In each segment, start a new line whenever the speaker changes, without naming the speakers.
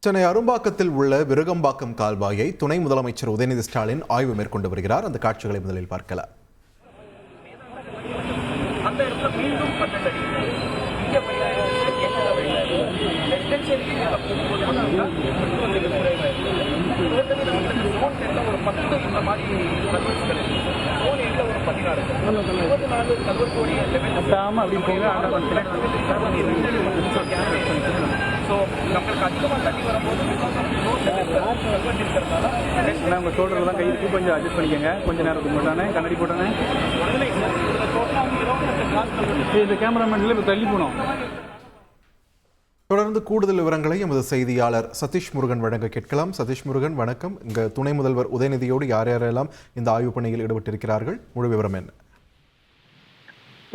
சென்னை அரும்பாக்கத்தில் உள்ள விருகம்பாக்கம் கால்வாயை துணை முதலமைச்சர் உதயநிதி ஸ்டாலின் ஆய்வு மேற்கொண்டு வருகிறார். அந்த காட்சிகளை முதலில் பார்க்கலாம்.
மக்களுக்கு அதிகமாக தண்ணி வரும்போது உங்கள் ஷோல்டரில் தான் கை இருக்கு, கொஞ்சம் அட்ஜஸ்ட் பண்ணிக்கோங்க. கொஞ்சம் நேரத்துக்கு போட்டானே கண்ணாடி போட்டானே இந்த கேமராமேன்ல இப்போ தள்ளி போனோம்.
தொடர்ந்து கூடுதல் விவரங்களை எமது செய்தியாளர் சதீஷ் முருகன் வழங்க கேட்கலாம். சதீஷ் முருகன், வணக்கம். இங்கு துணை முதல்வர் உதயநிதியோடு யார் யாரெல்லாம் இந்த ஆய்வுப் பணியில் ஈடுபட்டிருக்கிறார்கள்? முழு விவரம் என்ன?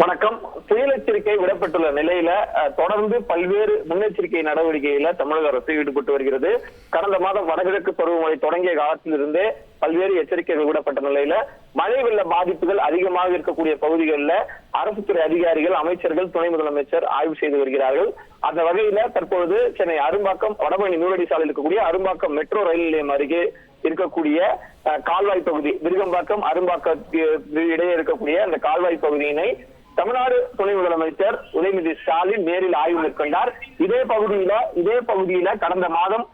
வணக்கம். புயல் எச்சரிக்கை விடப்பட்டுள்ள நிலையில தொடர்ந்து பல்வேறு முன்னெச்சரிக்கை நடவடிக்கையில தமிழக அரசு ஈடுபட்டு வருகிறது. கடந்த மாதம் வடகிழக்கு பருவமழை தொடங்கிய காலத்திலிருந்தே பல்வேறு எச்சரிக்கைகள் விடப்பட்ட நிலையில மழை வெள்ள பாதிப்புகள் அதிகமாக இருக்கக்கூடிய பகுதிகளில் அரசுத்துறை அதிகாரிகள், அமைச்சர்கள், துணை முதலமைச்சர் ஆய்வு செய்து வருகிறார்கள். அந்த வகையில தற்பொழுது சென்னை அரும்பாக்கம் வடபழனி நூறடி சாலையில் இருக்கக்கூடிய அரும்பாக்கம் மெட்ரோ ரயில் நிலையம் அருகே இருக்கக்கூடிய கால்வாய் பகுதி, விருகம்பாக்கம் அரும்பாக்கம் இடையே இருக்கக்கூடிய அந்த கால்வாய் பகுதியினை தமிழ்நாடு துணை முதலமைச்சர் உதயநிதி ஸ்டாலின் நேரில் ஆய்வு மேற்கொண்டார். இதே பகுதியில கடந்த மாதம்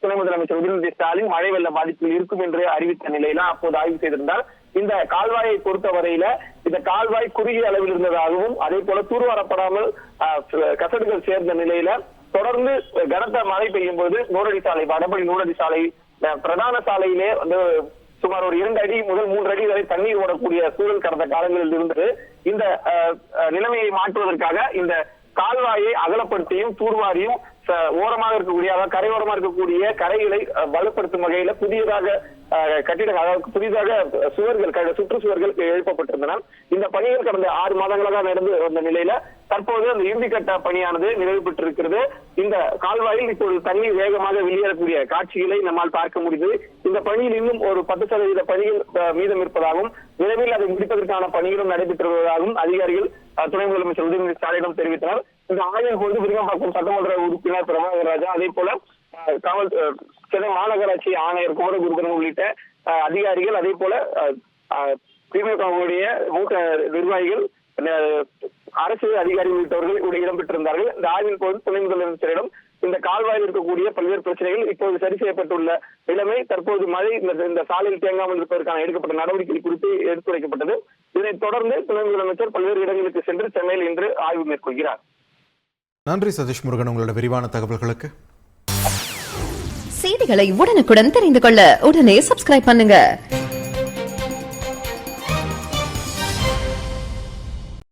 துணை முதலமைச்சர் உதயநிதி ஸ்டாலின் மழை வெள்ள பாதிப்பில் இருக்கும் என்று அறிவித்த நிலையில அப்போது ஆய்வு செய்திருந்தார். இந்த கால்வாயை பொறுத்தவரையில இந்த கால்வாய் குறுகிய அளவில் இருந்ததாகவும், அதே போல தூர்வாரப்படாமல் கசடுகள் சேர்ந்த நிலையில தொடர்ந்து கனத்த மழை பெய்யும் போது நூறடி சாலை, வடபழனி நூறடி சாலை பிரதான சாலையிலே வந்து சுமார் ஒரு 2 அடி முதல் 3 அடி வரை தண்ணீர் ஓடக்கூடிய சூழல் கடந்த காலங்களில் இருந்தது. இந்த நிலைமையை மாற்றுவதற்காக இந்த கால்வாயை அகலப்படுத்தியும் தூர்வாரியும் ஓரமாக இருக்கக்கூடிய, அதாவது கரையோரமாக இருக்கக்கூடிய கரைகளை வலுப்படுத்தும் வகையில புதியதாக கட்டிடங்கள், அதாவது புதிதாக சுவர்கள், சுற்றுச்சுவர்கள் எழுப்பப்பட்டிருந்தன. இந்த பணிகள் கடந்த 6 மாதங்களாக நடந்து வந்த நிலையில தற்போது அந்த இறுதிக்கட்ட பணியானது நிறைவு பெற்றிருக்கிறது. இந்த கால்வாயில் இப்போது தண்ணீர் வேகமாக வெளியேறக்கூடிய காட்சிகளை நம்மால் பார்க்க முடியுது. இந்த பணியில் இன்னும் ஒரு 10% பணிகள் மீதம் இருப்பதாகவும், விரைவில் அதை முடிப்பதற்கான பணிகளும் நடைபெற்று வருவதாகவும் அதிகாரிகள் துணை முதலமைச்சர் உதயநிதி ஸ்டாலினிடம் தெரிவித்தனர். இந்த ஆய்வின் போது விருகம்பாக்கம் சட்டமன்ற உறுப்பினர் பிரபாகர் ராஜா, அதே போல சென்னை மாநகராட்சி ஆணையர் குமரகுருதன் உள்ளிட்ட அதிகாரிகள், அதே போல திமுகவுடைய மூத்த நிர்வாகிகள், அரசு அதிகாரிகள் உள்ளிட்டவர்கள் இடம்பெற்றிருந்தார்கள். இந்த ஆய்வின் போது துணை முதலமைச்சரிடம் இந்த கால்வாயில் இருக்கக்கூடிய பல்வேறு பிரச்சனைகள் இப்போது சரி செய்யப்பட்டுள்ள நிலைமை, தற்போது மழை இந்த சாலையில் தேங்காமல் இருப்பதற்கான எடுக்கப்பட்ட நடவடிக்கை குறித்து எடுத்துரைக்கப்பட்டது. இதனைத் தொடர்ந்து துணை முதலமைச்சர் பல்வேறு இடங்களுக்கு சென்று சென்னையில் இன்று ஆய்வு மேற்கொள்கிறார்.
நன்றி சதீஷ் முருகன், உங்களோட விரிவான தகவல்களுக்கு.
செய்திகளை உடனுக்குடன் தெரிந்து கொள்ள உடனே சப்ஸ்கிரைப் பண்ணுங்க.